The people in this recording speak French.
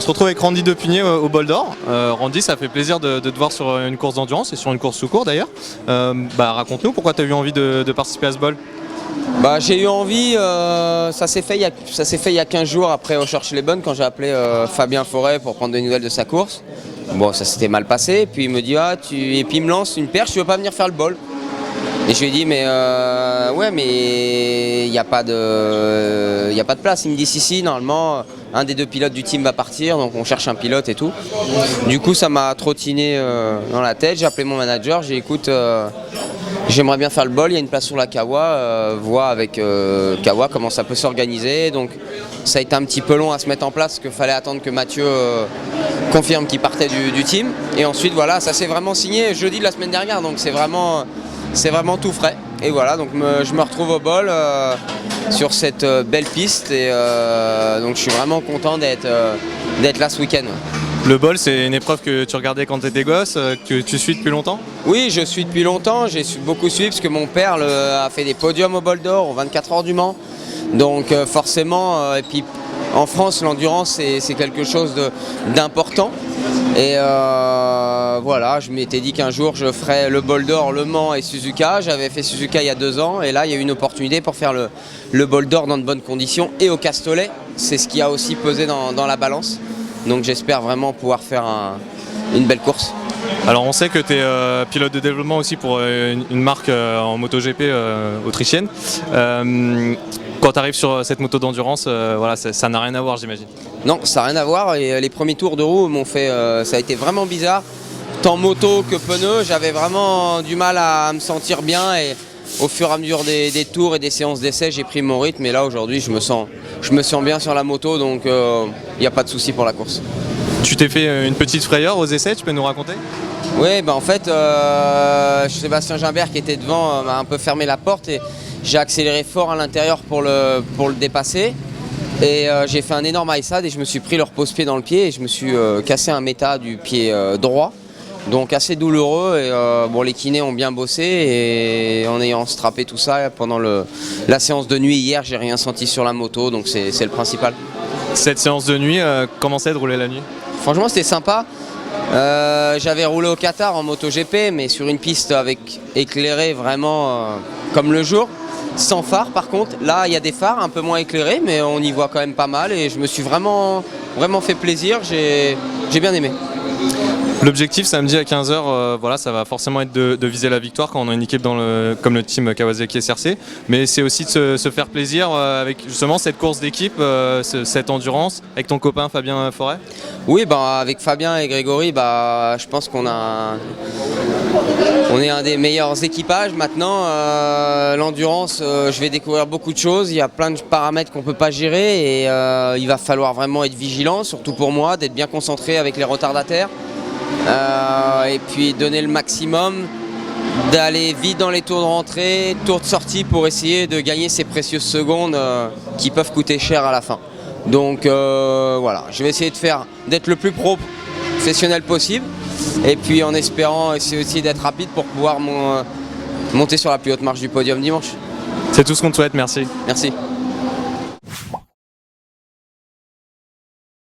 se retrouve avec Randy Depugné au bol d'or. Randy, ça fait plaisir de te voir sur une course d'endurance et sur une course sous cours d'ailleurs. Raconte-nous pourquoi tu as eu envie de participer à ce bol. J'ai eu envie, ça s'est fait il y a 15 jours après Auchurch-les-Bonnes quand j'ai appelé Fabien Forêt pour prendre des nouvelles de sa course. Bon, ça s'était mal passé, et puis il me dit et puis il me lance une perche, tu veux pas venir faire le bol? Et je lui ai dit ouais, mais il n'y a pas de place. Il me dit si, normalement un des deux pilotes du team va partir, donc on cherche un pilote et tout. Du coup ça m'a trottiné dans la tête, j'ai appelé mon manager, j'ai dit écoute, j'aimerais bien faire le bol, il y a une place sur la Kawa, vois avec Kawa comment ça peut s'organiser. Donc ça a été un petit peu long à se mettre en place, parce qu'il fallait attendre que Mathieu confirme qu'il partait du team. Et ensuite voilà, ça s'est vraiment signé jeudi de la semaine dernière, donc c'est vraiment tout frais. Et voilà, donc je me retrouve au bol sur cette belle piste, et donc je suis vraiment content d'être là ce week-end. Le bol, c'est une épreuve que tu regardais quand tu étais gosse, que tu suis depuis longtemps? Oui, je suis depuis longtemps, j'ai beaucoup suivi parce que mon père a fait des podiums au bol d'or, aux 24 heures du Mans. Donc forcément, et puis en France, l'endurance c'est quelque chose d'important. Et voilà, je m'étais dit qu'un jour je ferais le bol d'or, le Mans et Suzuka. J'avais fait Suzuka il y a 2 ans, et là il y a eu une opportunité pour faire le bol d'or dans de bonnes conditions et au Castellet. C'est ce qui a aussi pesé dans la balance. Donc j'espère vraiment pouvoir faire une belle course. Alors on sait que tu es pilote de développement aussi pour une marque en MotoGP autrichienne. Quand tu arrives sur cette moto d'endurance, voilà, ça n'a rien à voir, j'imagine. Non, ça n'a rien à voir, et les premiers tours de roue m'ont fait, ça a été vraiment bizarre. Tant moto que pneus, j'avais vraiment du mal à me sentir bien, et au fur et à mesure des tours et des séances d'essai, j'ai pris mon rythme, et là aujourd'hui je me sens bien sur la moto, donc il n'y a pas de souci pour la course. Tu t'es fait une petite frayeur aux essais, tu peux nous raconter? Oui, en fait, Sébastien Gimbert qui était devant m'a un peu fermé la porte, et j'ai accéléré fort à l'intérieur pour le dépasser. Et j'ai fait un énorme aïssade, et je me suis pris le repose-pied dans le pied, et je me suis cassé un méta du pied droit. Donc assez douloureux, et les kinés ont bien bossé, et en ayant strappé tout ça pendant la séance de nuit hier, j'ai rien senti sur la moto, donc c'est le principal. Cette séance de nuit, comment c'est de rouler la nuit? Franchement c'était sympa. J'avais roulé au Qatar en MotoGP, mais sur une piste éclairée vraiment comme le jour, sans phare par contre. Là il y a des phares un peu moins éclairés, mais on y voit quand même pas mal, et je me suis vraiment fait plaisir, j'ai bien aimé. L'objectif samedi à 15h, voilà, ça va forcément être de viser la victoire quand on a une équipe comme le team Kawasaki SRC, mais c'est aussi de se faire plaisir avec justement cette course d'équipe, cette endurance, avec ton copain Fabien Forêt. Oui, avec Fabien et Grégory, je pense qu'on est un des meilleurs équipages maintenant. L'endurance, je vais découvrir beaucoup de choses, il y a plein de paramètres qu'on ne peut pas gérer, et il va falloir vraiment être vigilant, surtout pour moi, d'être bien concentré avec les retardataires. Et puis donner le maximum, d'aller vite dans les tours de rentrée, tours de sortie, pour essayer de gagner ces précieuses secondes qui peuvent coûter cher à la fin. Donc voilà, je vais essayer d'être le plus professionnel possible, et puis en espérant essayer aussi d'être rapide pour pouvoir monter sur la plus haute marche du podium dimanche. C'est tout ce qu'on te souhaite, merci. Merci.